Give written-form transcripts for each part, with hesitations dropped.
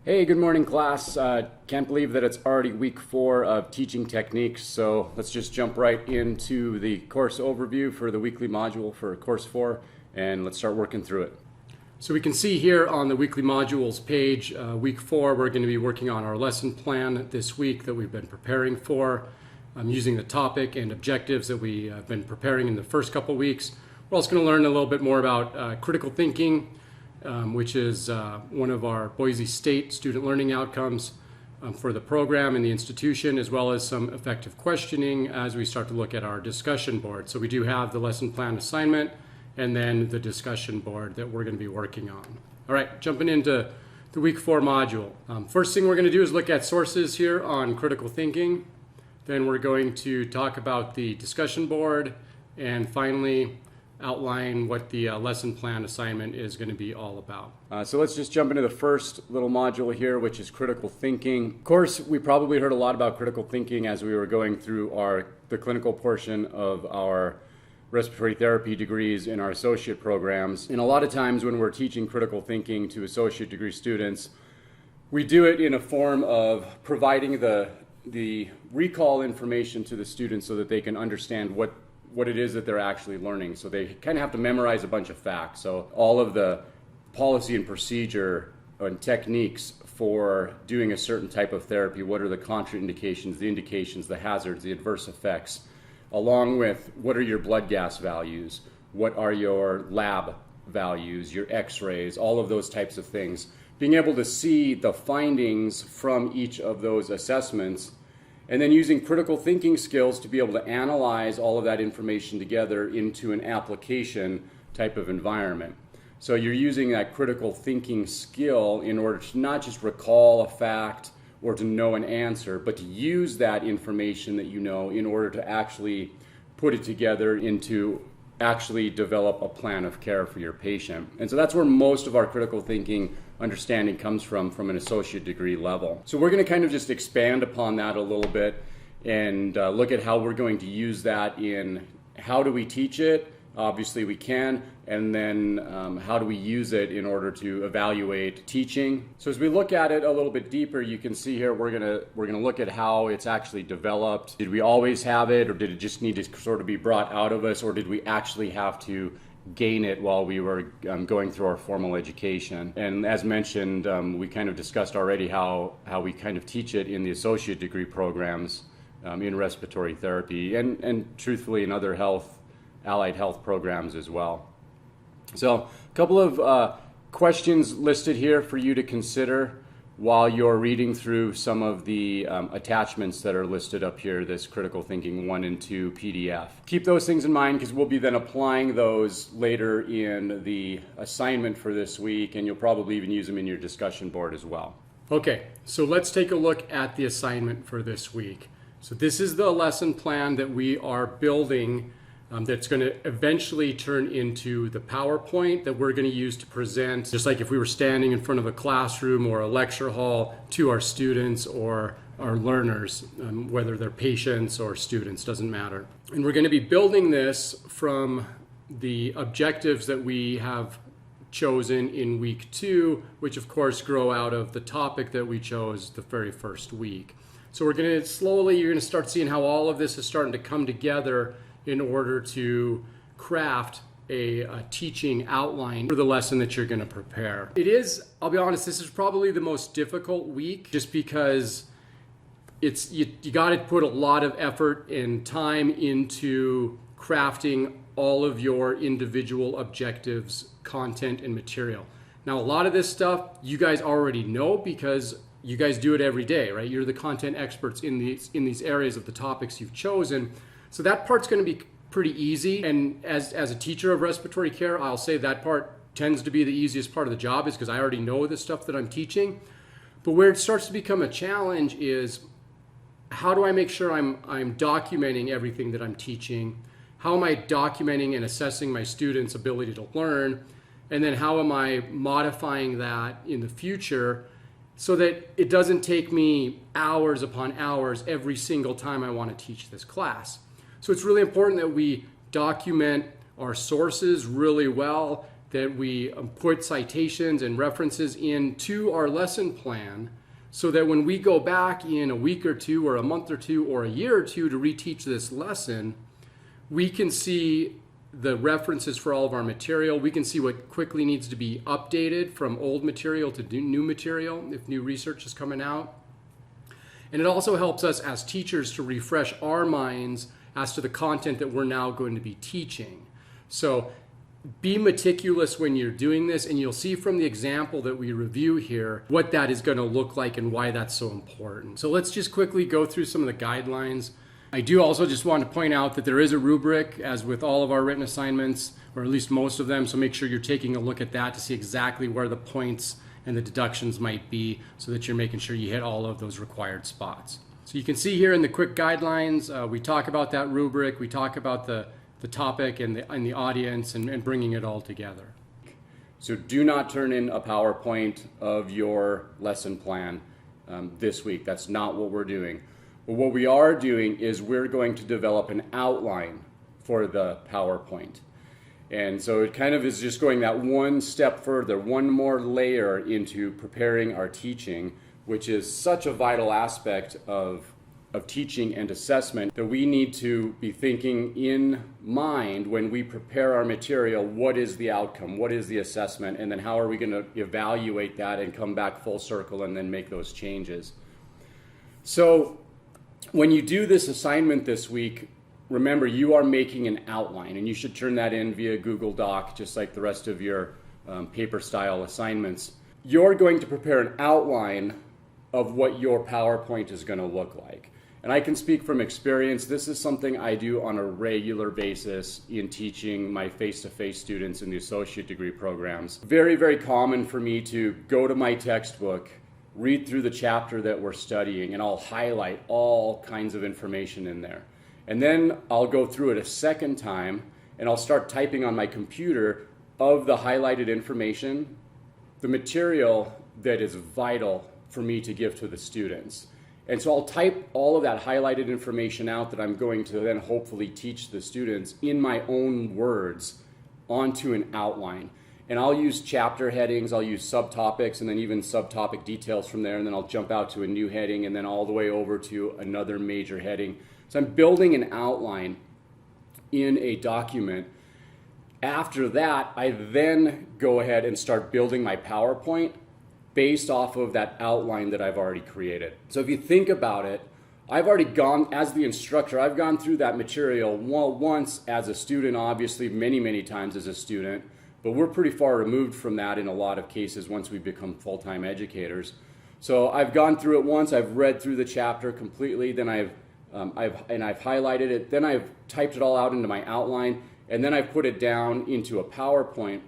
Hey, good morning, class. Can't believe that it's already week 4 of teaching techniques, so let's just jump right into the course overview for the weekly module for course 4, and let's start working through it. So we can see here on the weekly modules page, week 4, we're going to be working on our lesson plan this week that we've been preparing for, using the topic and objectives that we have been preparing in the first couple weeks. We're also going to learn a little bit more about critical thinking, which is one of our Boise State student learning outcomes for the program and the institution, as well as some effective questioning as we start to look at our discussion board. So we do have the lesson plan assignment and then the discussion board that we're going to be working on. All right, jumping into the week 4 module. First thing we're going to do is look at sources here on critical thinking. Then we're going to talk about the discussion board, and finally outline what the lesson plan assignment is going to be all about. So let's just jump into the first little module here, which is critical thinking. Of course, we probably heard a lot about critical thinking as we were going through the clinical portion of our respiratory therapy degrees in our associate programs. And a lot of times when we're teaching critical thinking to associate degree students, we do it in a form of providing the recall information to the students so that they can understand what it is that they're actually learning. So they kind of have to memorize a bunch of facts. So all of the policy and procedure and techniques for doing a certain type of therapy, what are the contraindications, the indications, the hazards, the adverse effects, along with what are your blood gas values, what are your lab values, your x-rays, all of those types of things. Being able to see the findings from each of those assessments, and then using critical thinking skills to be able to analyze all of that information together into an application type of environment. So you're using that critical thinking skill in order to not just recall a fact or to know an answer, but to use that information that you know in order to actually put it together into actually develop a plan of care for your patient. And so that's where most of our critical thinking understanding comes from an associate degree level. So we're going to kind of just expand upon that a little bit and look at how we're going to use that in how do we teach it. Obviously we can, and then how do we use it in order to evaluate teaching. So as we look at it a little bit deeper, you can see here we're gonna look at how it's actually developed. Did we always have it, or did it just need to sort of be brought out of us, or did we actually have to gain it while we were going through our formal education? And as mentioned, we kind of discussed already how we kind of teach it in the associate degree programs in respiratory therapy and truthfully in other allied health programs as well. So a couple of questions listed here for you to consider while you're reading through some of the attachments that are listed up here, this Critical Thinking 1 and 2 PDF. Keep those things in mind because we'll be then applying those later in the assignment for this week, and you'll probably even use them in your discussion board as well. Okay, so let's take a look at the assignment for this week. So this is the lesson plan that we are building that's going to eventually turn into the PowerPoint that we're going to use to present, just like if we were standing in front of a classroom or a lecture hall, to our students or our learners, whether they're patients or students, doesn't matter. And we're going to be building this from the objectives that we have chosen in week 2, which of course grow out of the topic that we chose the very first week. So we're going to you're going to start seeing how all of this is starting to come together in order to craft a teaching outline for the lesson that you're going to prepare. It is, I'll be honest, this is probably the most difficult week just because you got to put a lot of effort and time into crafting all of your individual objectives, content, and material. Now, a lot of this stuff you guys already know because you guys do it every day, right? You're the content experts in these areas of the topics you've chosen. So that part's going to be pretty easy. And as a teacher of respiratory care, I'll say that part tends to be the easiest part of the job is because I already know the stuff that I'm teaching. But where it starts to become a challenge is how do I make sure I'm documenting everything that I'm teaching? How am I documenting and assessing my students' ability to learn? And then how am I modifying that in the future so that it doesn't take me hours upon hours every single time I want to teach this class? So it's really important that we document our sources really well, that we put citations and references into our lesson plan so that when we go back in a week or two or a month or two or a year or two to reteach this lesson, we can see the references for all of our material. We can see what quickly needs to be updated from old material to new material if new research is coming out. And it also helps us as teachers to refresh our minds as to the content that we're now going to be teaching. So be meticulous when you're doing this, and you'll see from the example that we review here what that is going to look like and why that's so important. So let's just quickly go through some of the guidelines. I do also just want to point out that there is a rubric, as with all of our written assignments, or at least most of them, so make sure you're taking a look at that to see exactly where the points and the deductions might be so that you're making sure you hit all of those required spots. So you can see here in the quick guidelines, we talk about that rubric, we talk about the topic and the audience and bringing it all together. So do not turn in a PowerPoint of your lesson plan this week. That's not what we're doing. But what we are doing is we're going to develop an outline for the PowerPoint. And so it kind of is just going that one step further, one more layer into preparing our teaching, which is such a vital aspect of teaching and assessment that we need to be thinking in mind when we prepare our material. What is the outcome? What is the assessment? And then how are we going to evaluate that and come back full circle and then make those changes? So when you do this assignment this week, remember you are making an outline, and you should turn that in via Google Doc just like the rest of your paper style assignments. You're going to prepare an outline of what your PowerPoint is going to look like. And I can speak from experience. This is something I do on a regular basis in teaching my face-to-face students in the associate degree programs. Very, very common for me to go to my textbook, read through the chapter that we're studying, and I'll highlight all kinds of information in there. And then I'll go through it a second time, and I'll start typing on my computer of the highlighted information, the material that is vital for me to give to the students. And so I'll type all of that highlighted information out that I'm going to then hopefully teach the students in my own words onto an outline. And I'll use chapter headings, I'll use subtopics, and then even subtopic details from there, and then I'll jump out to a new heading and then all the way over to another major heading. So I'm building an outline in a document. After that, I then go ahead and start building my PowerPoint based off of that outline that I've already created. So if you think about it, I've already gone, as the instructor, I've gone through that material once as a student, obviously many, many times as a student, but we're pretty far removed from that in a lot of cases once we become full-time educators. So I've gone through it once, I've read through the chapter completely, then I've highlighted it, then I've typed it all out into my outline, and then I've put it down into a PowerPoint.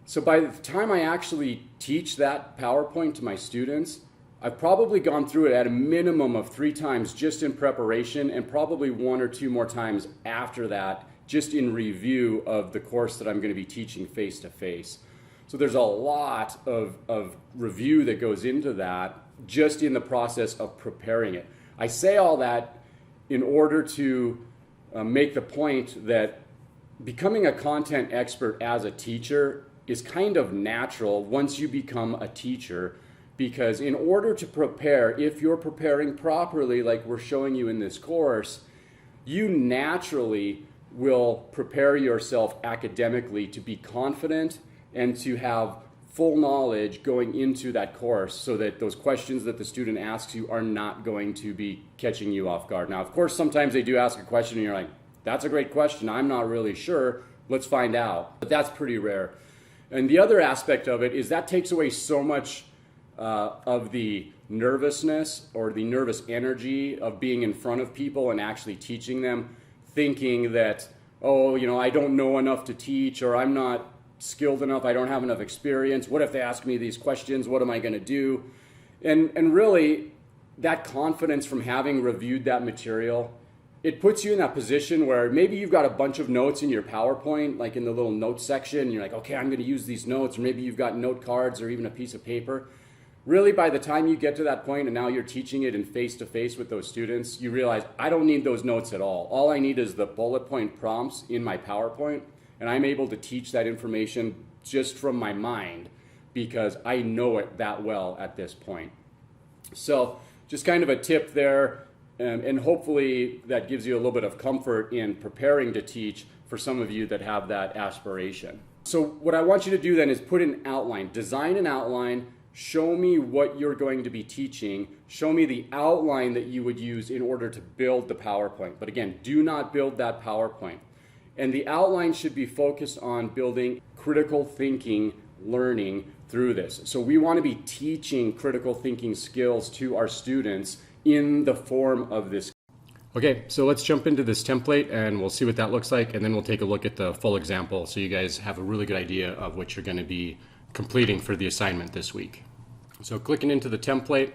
So by the time I actually teach that PowerPoint to my students, I've probably gone through it at a minimum of 3 times just in preparation, and probably 1 or 2 more times after that just in review of the course that I'm going to be teaching face-to-face. So there's a lot of review that goes into that just in the process of preparing it. I say all that in order to make the point that becoming a content expert as a teacher is kind of natural once you become a teacher, because in order to prepare, if you're preparing properly like we're showing you in this course, you naturally will prepare yourself academically to be confident and to have full knowledge going into that course, so that those questions that the student asks you are not going to be catching you off guard. Now, of course, sometimes they do ask a question and you're like, that's a great question, I'm not really sure, let's find out. But that's pretty rare. And the other aspect of it is that takes away so much of the nervousness or the nervous energy of being in front of people and actually teaching them, thinking that, oh, you know, I don't know enough to teach, or I'm not skilled enough, I don't have enough experience. What if they ask me these questions? What am I going to do? And really, that confidence from having reviewed that material, it puts you in that position where maybe you've got a bunch of notes in your PowerPoint, like in the little notes section, and you're like, okay, I'm going to use these notes, or maybe you've got note cards or even a piece of paper. Really, by the time you get to that point and now you're teaching it in face-to-face with those students, you realize, I don't need those notes at all. All I need is the bullet point prompts in my PowerPoint, and I'm able to teach that information just from my mind because I know it that well at this point. So just kind of a tip there, and hopefully that gives you a little bit of comfort in preparing to teach for some of you that have that aspiration. So what I want you to do then is put an outline, design an outline, show me what you're going to be teaching, show me the outline that you would use in order to build the PowerPoint. But again, do not build that PowerPoint. And the outline should be focused on building critical thinking learning through this. So we want to be teaching critical thinking skills to our students in the form of this. Okay, so let's jump into this template and we'll see what that looks like, and then we'll take a look at the full example so you guys have a really good idea of what you're going to be completing for the assignment this week. So clicking into the template,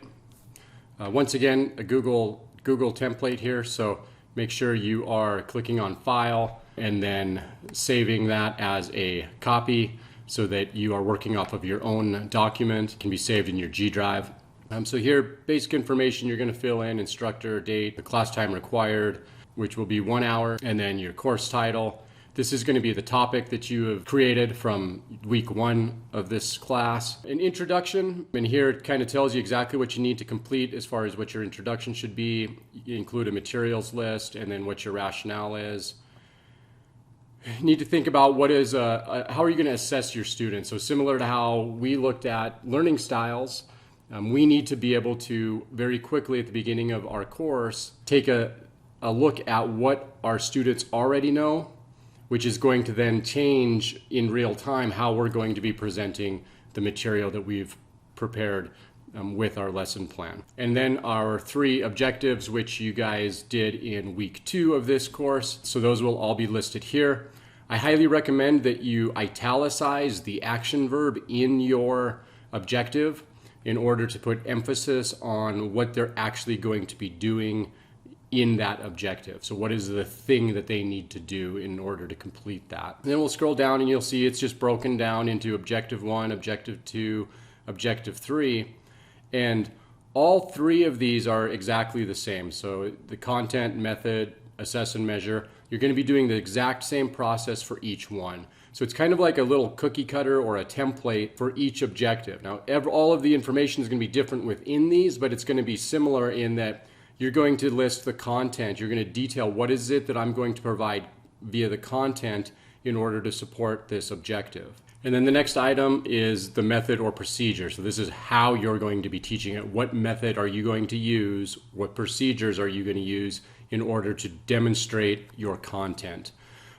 once again, a Google template here, so make sure you are clicking on File and then saving that as a copy so that you are working off of your own document. It can be saved in your G Drive. So here, basic information you're going to fill in: instructor, date, the class time required, which will be 1 hour, and then your course title. This is going to be the topic that you have created from week 1 of this class. An introduction, and here it kind of tells you exactly what you need to complete as far as what your introduction should be. You include a materials list and then what your rationale is. You need to think about what is how are you going to assess your students. So similar to how we looked at learning styles, we need to be able to very quickly at the beginning of our course take a look at what our students already know, which is going to then change in real time how we're going to be presenting the material that we've prepared with our lesson plan. And then our 3 objectives, which you guys did in week 2 of this course. So those will all be listed here. I highly recommend that you italicize the action verb in your objective in order to put emphasis on what they're actually going to be doing in that objective. So what is the thing that they need to do in order to complete that? And then we'll scroll down and you'll see it's just broken down into objective 1, objective 2, objective 3. And all 3 of these are exactly the same. So the content, method, assess and measure, you're going to be doing the exact same process for each one. So it's kind of like a little cookie cutter or a template for each objective. Now, all of the information is going to be different within these, but it's going to be similar in that you're going to list the content. You're going to detail what is it that I'm going to provide via the content in order to support this objective. And then the next item is the method or procedure. So this is how you're going to be teaching it. What method are you going to use? What procedures are you going to use in order to demonstrate your content?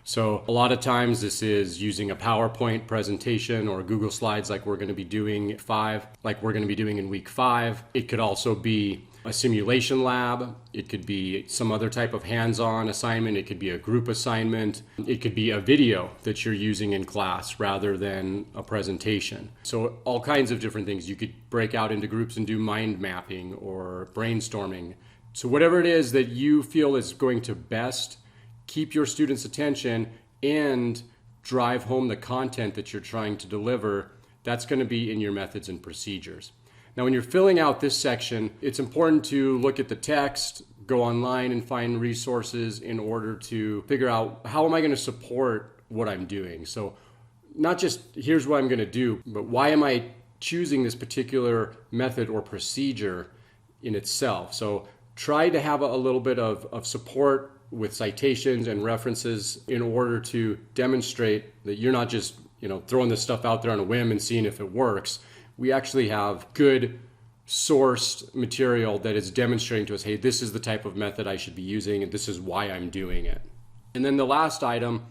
So a lot of times this is using a PowerPoint presentation or Google Slides like we're going to be doing in week 5. It could also be a simulation lab. It could be some other type of hands-on assignment. It could be a group assignment. It could be a video that you're using in class rather than a presentation. So all kinds of different things. You could break out into groups and do mind mapping or brainstorming. So whatever it is that you feel is going to best keep your students' attention and drive home the content that you're trying to deliver, that's going to be in your methods and procedures. Now, when you're filling out this section, it's important to look at the text, go online and find resources in order to figure out how am I going to support what I'm doing. So not just here's what I'm going to do, but why am I choosing this particular method or procedure in itself. So try to have a little bit of support with citations and references in order to demonstrate that you're not just throwing this stuff out there on a whim and seeing if it works. We actually have good sourced material that is demonstrating to us, hey, this is the type of method I should be using and this is why I'm doing it. And then the last item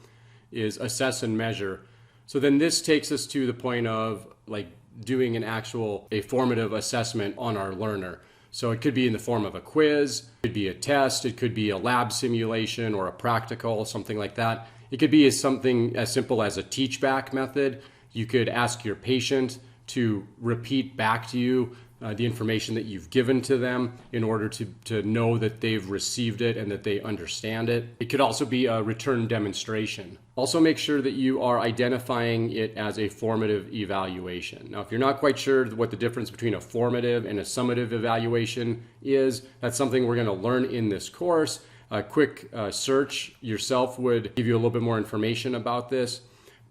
is assess and measure. So then this takes us to the point of like doing a formative assessment on our learner. So it could be in the form of a quiz, it could be a test, it could be a lab simulation or a practical, something like that. It could be something as simple as a teach back method. You could ask your patient to repeat back to you the information that you've given to them in order to know that they've received it and that they understand it. It could also be a return demonstration. Also make sure that you are identifying it as a formative evaluation. Now, if you're not quite sure what the difference between a formative and a summative evaluation is, that's something we're going to learn in this course. A quick search yourself would give you a little bit more information about this.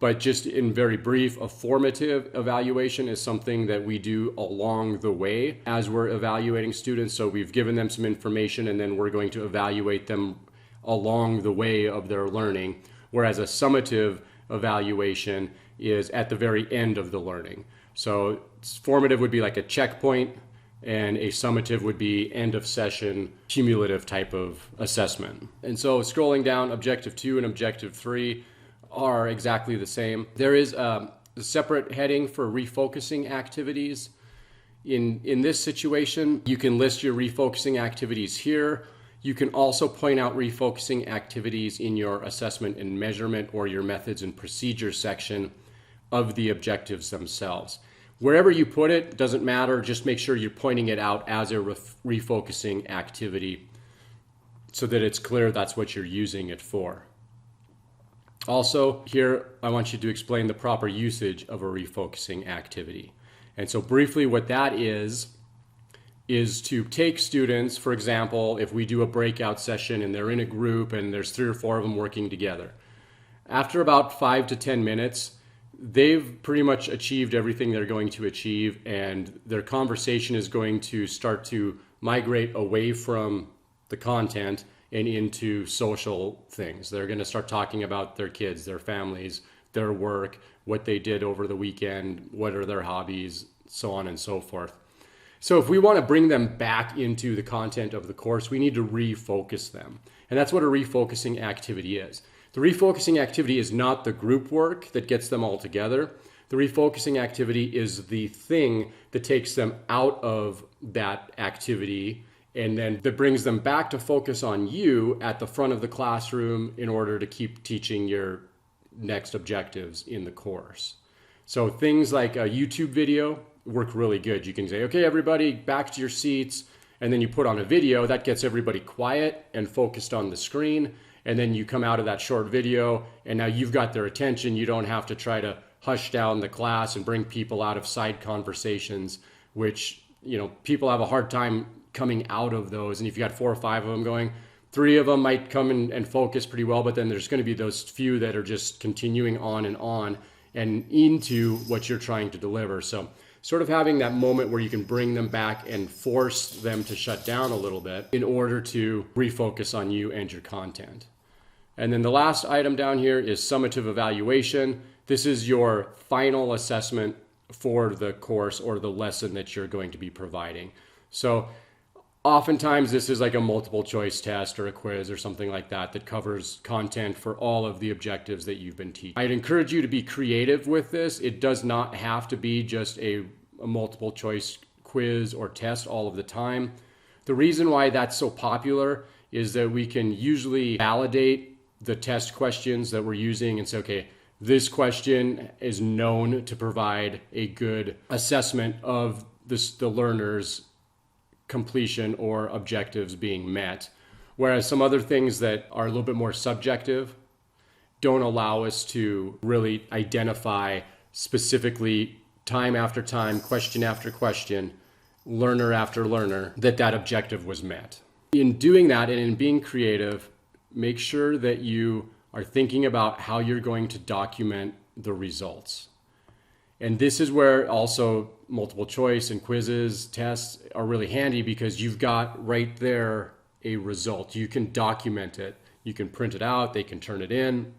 But just in very brief, a formative evaluation is something that we do along the way as we're evaluating students. So we've given them some information and then we're going to evaluate them along the way of their learning. Whereas a summative evaluation is at the very end of the learning. So formative would be like a checkpoint, and a summative would be end of session, cumulative type of assessment. And so scrolling down, objective 2 and objective 3 are exactly the same. There is a separate heading for refocusing activities. In this situation, you can list your refocusing activities here. You can also point out refocusing activities in your assessment and measurement or your methods and procedures section of the objectives themselves. Wherever you put it, doesn't matter, just make sure you're pointing it out as a refocusing activity so that it's clear that's what you're using it for. Also, here I want you to explain the proper usage of a refocusing activity. And so briefly what that is to take students, for example, if we do a breakout session and they're in a group and there's 3 or 4 of them working together. After about 5 to 10 minutes, they've pretty much achieved everything they're going to achieve, and their conversation is going to start to migrate away from the content and into social things. They're going to start talking about their kids, their families, their work, what they did over the weekend, what are their hobbies, so on and so forth. So if we want to bring them back into the content of the course, we need to refocus them. And that's what a refocusing activity is. The refocusing activity is not the group work that gets them all together. The refocusing activity is the thing that takes them out of that activity and then that brings them back to focus on you at the front of the classroom in order to keep teaching your next objectives in the course. So things like a YouTube video work really good. You can say, okay, everybody back to your seats, and then you put on a video that gets everybody quiet and focused on the screen. And then you come out of that short video and now you've got their attention. You don't have to try to hush down the class and bring people out of side conversations, which, people have a hard time coming out of those. And if you got 4 or 5 of them going, 3 of them might come and focus pretty well, but then there's going to be those few that are just continuing on and into what you're trying to deliver. So sort of having that moment where you can bring them back and force them to shut down a little bit in order to refocus on you and your content. And then the last item down here is summative evaluation. This is your final assessment for the course or the lesson that you're going to be providing. So oftentimes this is like a multiple choice test or a quiz or something like that covers content for all of the objectives that you've been teaching. I'd encourage you to be creative with this. It does not have to be just a multiple choice quiz or test all of the time. The reason why that's so popular is that we can usually validate the test questions that we're using and say, okay, this question is known to provide a good assessment of the learner's completion or objectives being met. Whereas some other things that are a little bit more subjective don't allow us to really identify specifically time after time, question after question, learner after learner, that objective was met. In doing that and in being creative, make sure that you are thinking about how you're going to document the results. And this is where also multiple choice and quizzes, tests are really handy because you've got right there a result. You can document it. You can print it out. They can turn it in.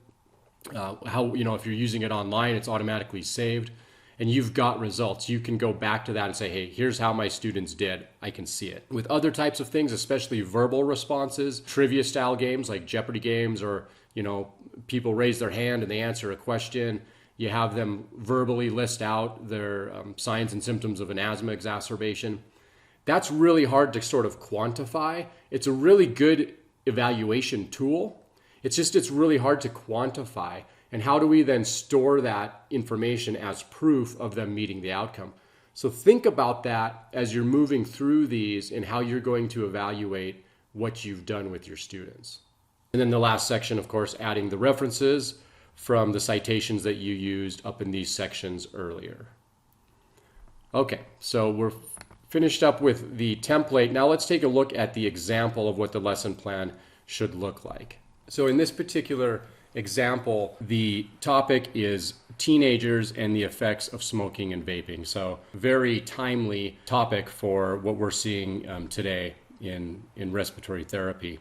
If you're using it online, it's automatically saved. And you've got results. You can go back to that and say, hey, here's how my students did. I can see it. With other types of things, especially verbal responses, trivia style games like Jeopardy games, or, people raise their hand and they answer a question. You have them verbally list out their signs and symptoms of an asthma exacerbation. That's really hard to sort of quantify. It's a really good evaluation tool. It's really hard to quantify. And how do we then store that information as proof of them meeting the outcome? So think about that as you're moving through these and how you're going to evaluate what you've done with your students. And then the last section, of course, adding the references from the citations that you used up in these sections earlier. Okay, so we're finished up with the template. Now let's take a look at the example of what the lesson plan should look like. So in this particular example, the topic is teenagers and the effects of smoking and vaping. So very timely topic for what we're seeing today in respiratory therapy.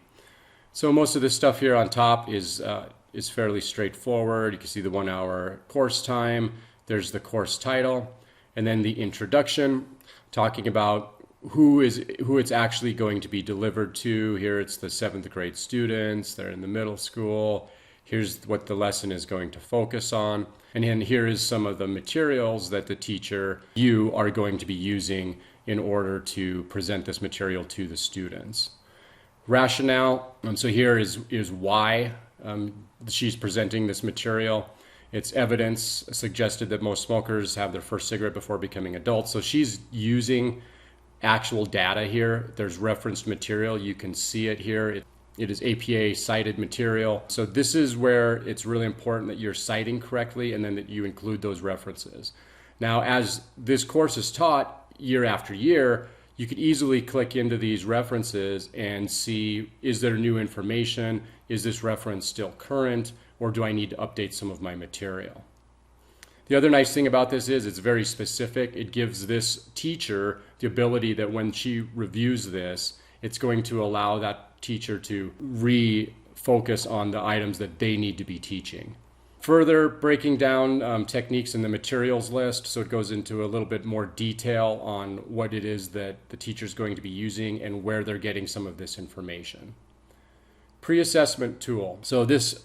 So most of this stuff here on top is fairly straightforward. You can see the 1 hour course time. There's the course title, and then the introduction, talking about who it's actually going to be delivered to. Here it's the 7th grade students. They're in the middle school. Here's what the lesson is going to focus on. And then here is some of the materials that the teacher, you are going to be using in order to present this material to the students. Rationale, so here is why she's presenting this material. It's evidence suggested that most smokers have their first cigarette before becoming adults. So she's using actual data here. There's referenced material. You can see it here. It is APA cited material. So this is where it's really important that you're citing correctly and then that you include those references. Now, as this course is taught year after year, you could easily click into these references and see, is there new information? Is this reference still current? Or do I need to update some of my material? The other nice thing about this is it's very specific. It gives this teacher the ability that when she reviews this, it's going to allow that teacher to refocus on the items that they need to be teaching. Further breaking down techniques in the materials list, so it goes into a little bit more detail on what it is that the teacher is going to be using and where they're getting some of this information. Pre-assessment tool. So this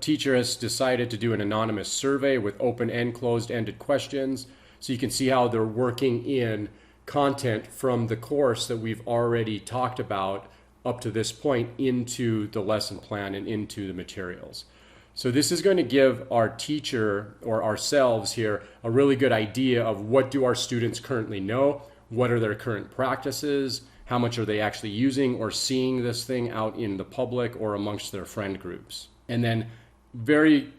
teacher has decided to do an anonymous survey with open and closed-ended questions. So you can see how they're working in content from the course that we've already talked about up to this point into the lesson plan and into the materials. So this is going to give our teacher or ourselves here a really good idea of what do our students currently know, what are their current practices, how much are they actually using or seeing this thing out in the public or amongst their friend groups. And then very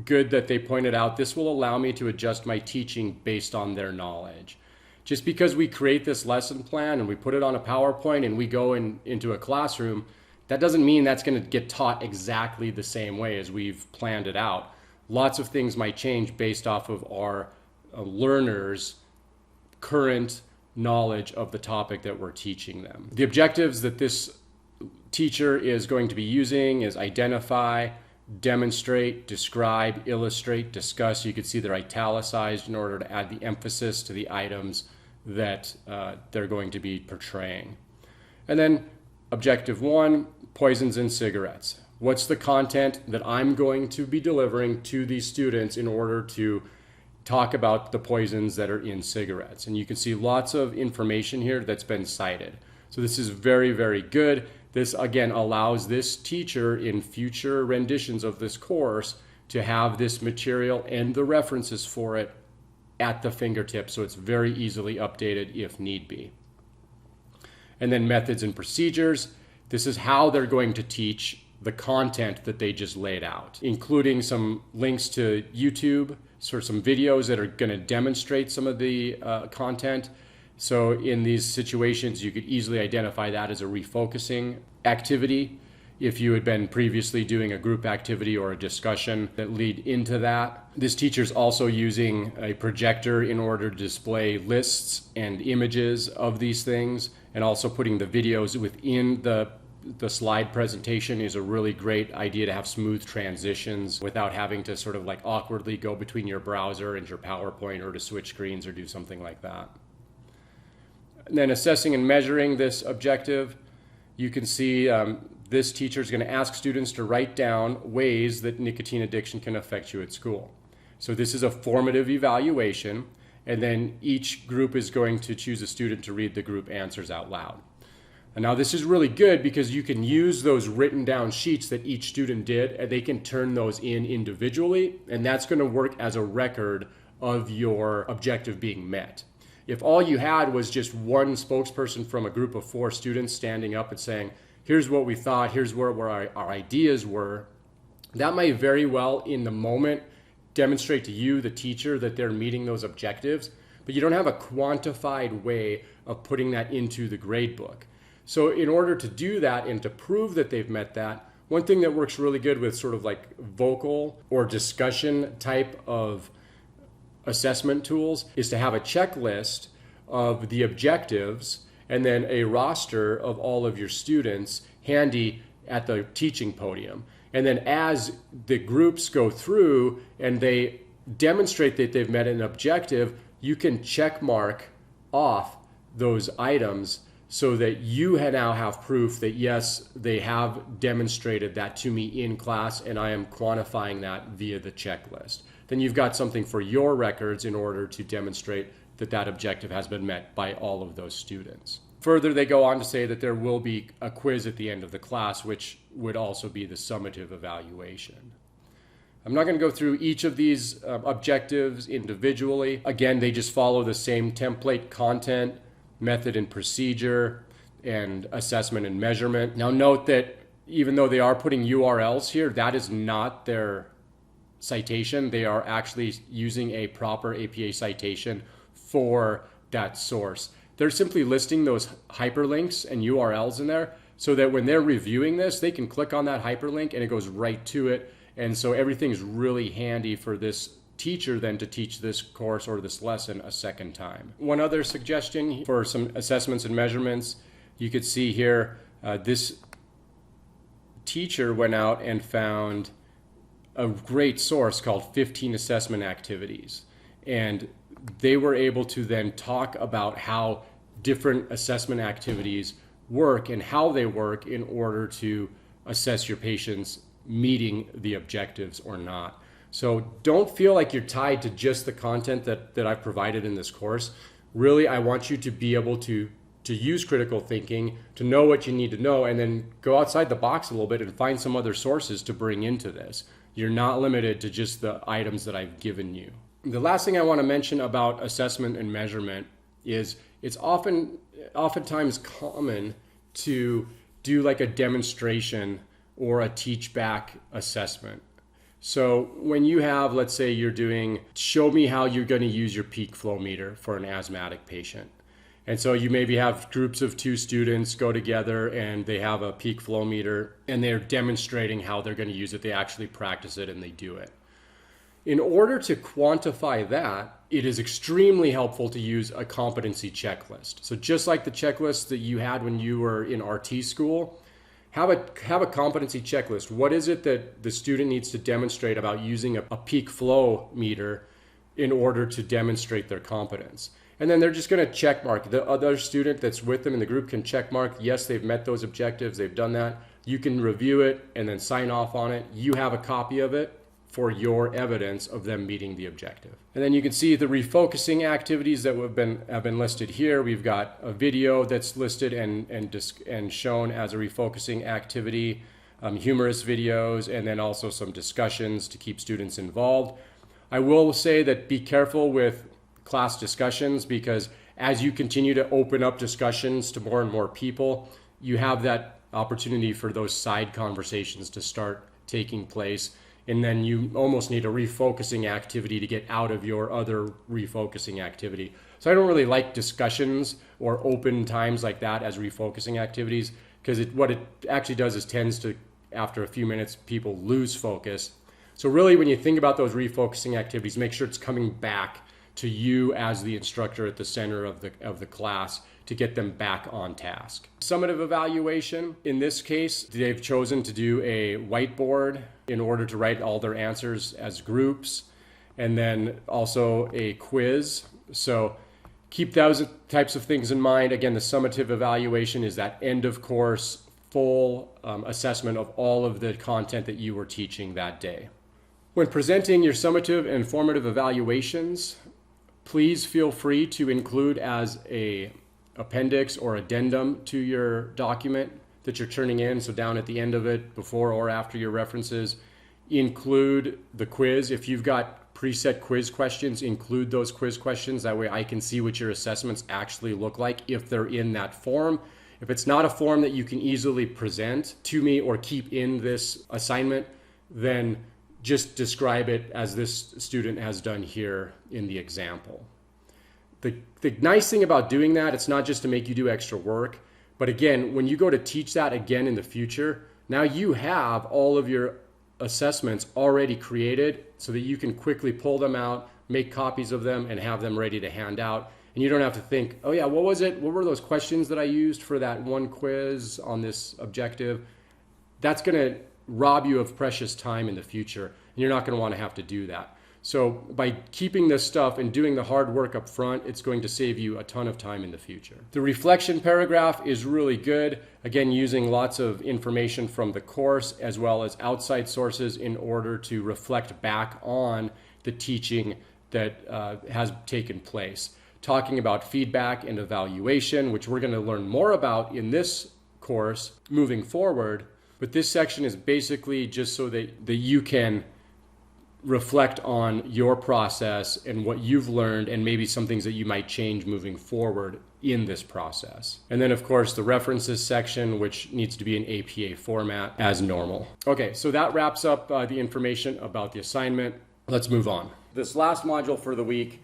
good that they pointed out, this will allow me to adjust my teaching based on their knowledge. Just because we create this lesson plan and we put it on a PowerPoint and we go into a classroom, that doesn't mean that's going to get taught exactly the same way as we've planned it out. Lots of things might change based off of our learners' current knowledge of the topic that we're teaching them. The objectives that this teacher is going to be using is identify, demonstrate, describe, illustrate, discuss. You can see they're italicized in order to add the emphasis to the items that they're going to be portraying. And then objective 1, poisons in cigarettes. What's the content that I'm going to be delivering to these students in order to talk about the poisons that are in cigarettes? And you can see lots of information here that's been cited. So this is very, very good. This again allows this teacher in future renditions of this course to have this material and the references for it at the fingertips, so it's very easily updated if need be. And then methods and procedures. This is how they're going to teach the content that they just laid out, including some links to YouTube, sort of some videos that are going to demonstrate some of the content. So in these situations, you could easily identify that as a refocusing activity. If you had been previously doing a group activity or a discussion that lead into that. This teacher's also using a projector in order to display lists and images of these things, and also putting the videos within the slide presentation is a really great idea to have smooth transitions without having to sort of like awkwardly go between your browser and your PowerPoint or to switch screens or do something like that. And then assessing and measuring this objective, you can see this teacher is going to ask students to write down ways that nicotine addiction can affect you at school. So this is a formative evaluation, and then each group is going to choose a student to read the group answers out loud. And now this is really good because you can use those written down sheets that each student did, and they can turn those in individually, and that's going to work as a record of your objective being met. If all you had was just one spokesperson from a group of 4 students standing up and saying, here's what we thought, here's where our ideas were, that might very well in the moment demonstrate to you, the teacher, that they're meeting those objectives, but you don't have a quantified way of putting that into the grade book. So in order to do that and to prove that they've met that, One thing that works really good with sort of like vocal or discussion type of assessment tools is to have a checklist of the objectives and then a roster of all of your students handy at the teaching podium. And then as the groups go through and they demonstrate that they've met an objective, you can check mark off those items so that you now have proof that yes, they have demonstrated that to me in class and I am quantifying that via the checklist. Then you've got something for your records in order to demonstrate that that objective has been met by all of those students. Further, they go on to say that there will be a quiz at the end of the class, which would also be the summative evaluation. I'm not going to go through each of these objectives individually. Again, they just follow the same template: content, method and procedure, and assessment and measurement. Now note that even though they are putting URLs here, that is not their citation. They are actually using a proper APA citation for that source. They're simply listing those hyperlinks and URLs in there so that when they're reviewing this, they can click on that hyperlink and it goes right to it. And so everything's really handy for this teacher then to teach this course or this lesson a second time. One other suggestion for some assessments and measurements, you could see here, this teacher went out and found a great source called 15 Assessment Activities. And they were able to then talk about how different assessment activities work and how they work in order to assess your patients meeting the objectives or not. So don't feel like you're tied to just the content that I've provided in this course. Really, I want you to be able to use critical thinking, to know what you need to know, and then go outside the box a little bit and find some other sources to bring into this. You're not limited to just the items that I've given you. The last thing I want to mention about assessment and measurement is it's oftentimes common to do like a demonstration or a teach back assessment. So when you have, let's say you're doing, show me how you're going to use your peak flow meter for an asthmatic patient. And so you maybe have groups of 2 students go together and they have a peak flow meter and they're demonstrating how they're going to use it. They actually practice it and they do it. In order to quantify that, it is extremely helpful to use a competency checklist. So just like the checklist that you had when you were in RT school, have a competency checklist. What is it that the student needs to demonstrate about using a peak flow meter in order to demonstrate their competence? And then they're just going to check mark. The other student that's with them in the group can check mark, yes, they've met those objectives, they've done that. You can review it and then sign off on it. You have a copy of it for your evidence of them meeting the objective. And then you can see the refocusing activities that have been listed here. We've got a video that's listed and shown as a refocusing activity, humorous videos, and then also some discussions to keep students involved. I will say that be careful with class discussions, because as you continue to open up discussions to more and more people, you have that opportunity for those side conversations to start taking place. And then you almost need a refocusing activity to get out of your other refocusing activity. So I don't really like discussions or open times like that as refocusing activities, because what it actually does is tends to, after a few minutes, people lose focus. So really, when you think about those refocusing activities, make sure it's coming back to you as the instructor at the center of the class to get them back on task. Summative evaluation, in this case, they've chosen to do a whiteboard in order to write all their answers as groups, and then also a quiz. So keep those types of things in mind. Again, the summative evaluation is that end of course, full assessment of all of the content that you were teaching that day. When presenting your summative and formative evaluations, please feel free to include as a appendix or addendum to your document that you're turning in. So down at the end of it, before or after your references, include the quiz. If you've got preset quiz questions, include those quiz questions. That way I can see what your assessments actually look like if they're in that form. If it's not a form that you can easily present to me or keep in this assignment, then just describe it as this student has done here in the example. The nice thing about doing that, it's not just to make you do extra work, but again, when you go to teach that again in the future, Now you have all of your assessments already created so that you can quickly pull them out, make copies of them, and have them ready to hand out. And you don't have to think, oh yeah, what was it? What were those questions that I used for that one quiz on this objective? That's going to rob you of precious time in the future. And you're not going to want to have to do that. So by keeping this stuff and doing the hard work up front, it's going to save you a ton of time in the future. The reflection paragraph is really good. Again, using lots of information from the course as well as outside sources in order to reflect back on the teaching that has taken place. Talking about feedback and evaluation, which we're going to learn more about in this course moving forward. But this section is basically just so that you can reflect on your process and what you've learned and maybe some things that you might change moving forward in this process. And then of course the references section, which needs to be in APA format as normal. Okay, so that wraps up the information about the assignment. Let's move on. This last module for the week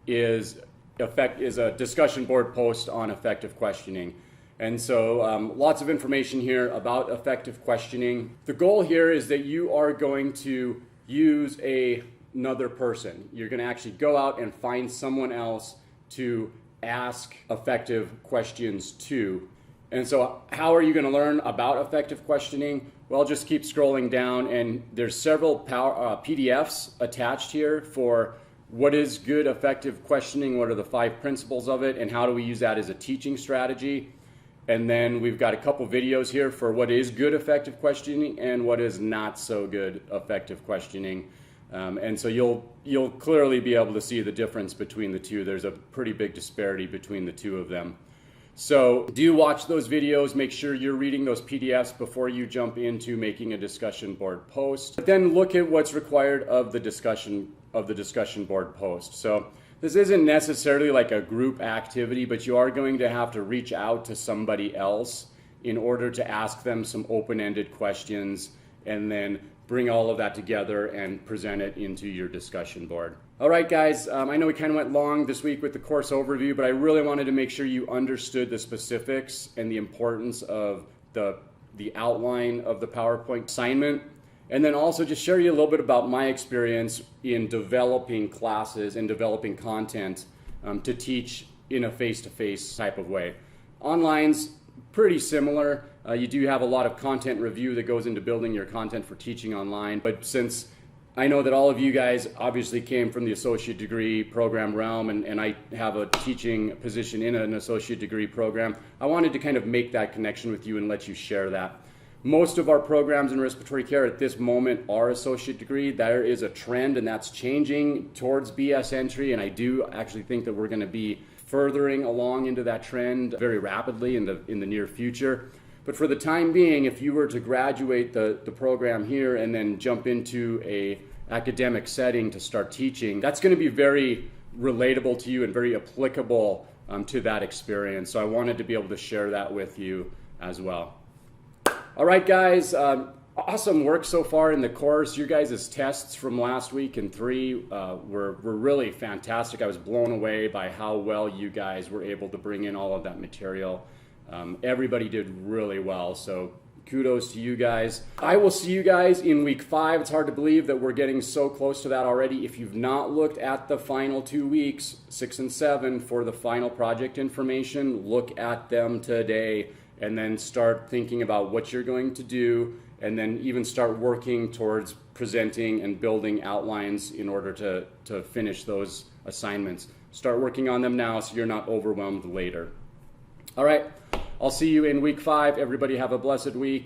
is a discussion board post on effective questioning. And so lots of information here about effective questioning. The goal here is that you are going to use another person. You're going to actually go out and find someone else to ask effective questions to. And so how are you going to learn about effective questioning? Well, just keep scrolling down, and there's several PDFs attached here for what is good effective questioning, what are the 5 principles of it, and how do we use that as a teaching strategy. And then we've got a couple videos here for what is good effective questioning and what is not so good effective questioning. And so you'll clearly be able to see the difference between the two. There's a pretty big disparity between the two of them. So do watch those videos. Make sure you're reading those PDFs before you jump into making a discussion board post. But then look at what's required of the discussion board post. So this isn't necessarily like a group activity, but you are going to have to reach out to somebody else in order to ask them some open-ended questions and then bring all of that together and present it into your discussion board. All right, guys, I know we kind of went long this week with the course overview, but I really wanted to make sure you understood the specifics and the importance of the outline of the PowerPoint assignment. And then also just share you a little bit about my experience in developing classes and developing content to teach in a face-to-face type of way. Online's pretty similar. You do have a lot of content review that goes into building your content for teaching online. But since I know that all of you guys obviously came from the associate degree program realm, and I have a teaching position in an associate degree program, I wanted to kind of make that connection with you and let you share that. Most of our programs in respiratory care at this moment are associate degree. There is a trend, and that's changing towards BS entry, and I do actually think that we're going to be furthering along into that trend very rapidly in the near future. But for the time being, if you were to graduate the program here and then jump into a academic setting to start teaching, that's going to be very relatable to you and very applicable to that experience. So I wanted to be able to share that with you as well. All right, guys, awesome work so far in the course. Your guys' tests from last week and 3 were really fantastic. I was blown away by how well you guys were able to bring in all of that material. Everybody did really well, so kudos to you guys. I will see you guys in week 5. It's hard to believe that we're getting so close to that already. If you've not looked at the final 2 weeks, 6 and 7, for the final project information, look at them today. And then start thinking about what you're going to do, and then even start working towards presenting and building outlines in order to finish those assignments. Start working on them now so you're not overwhelmed later. All right, I'll see you in week 5. Everybody have a blessed week.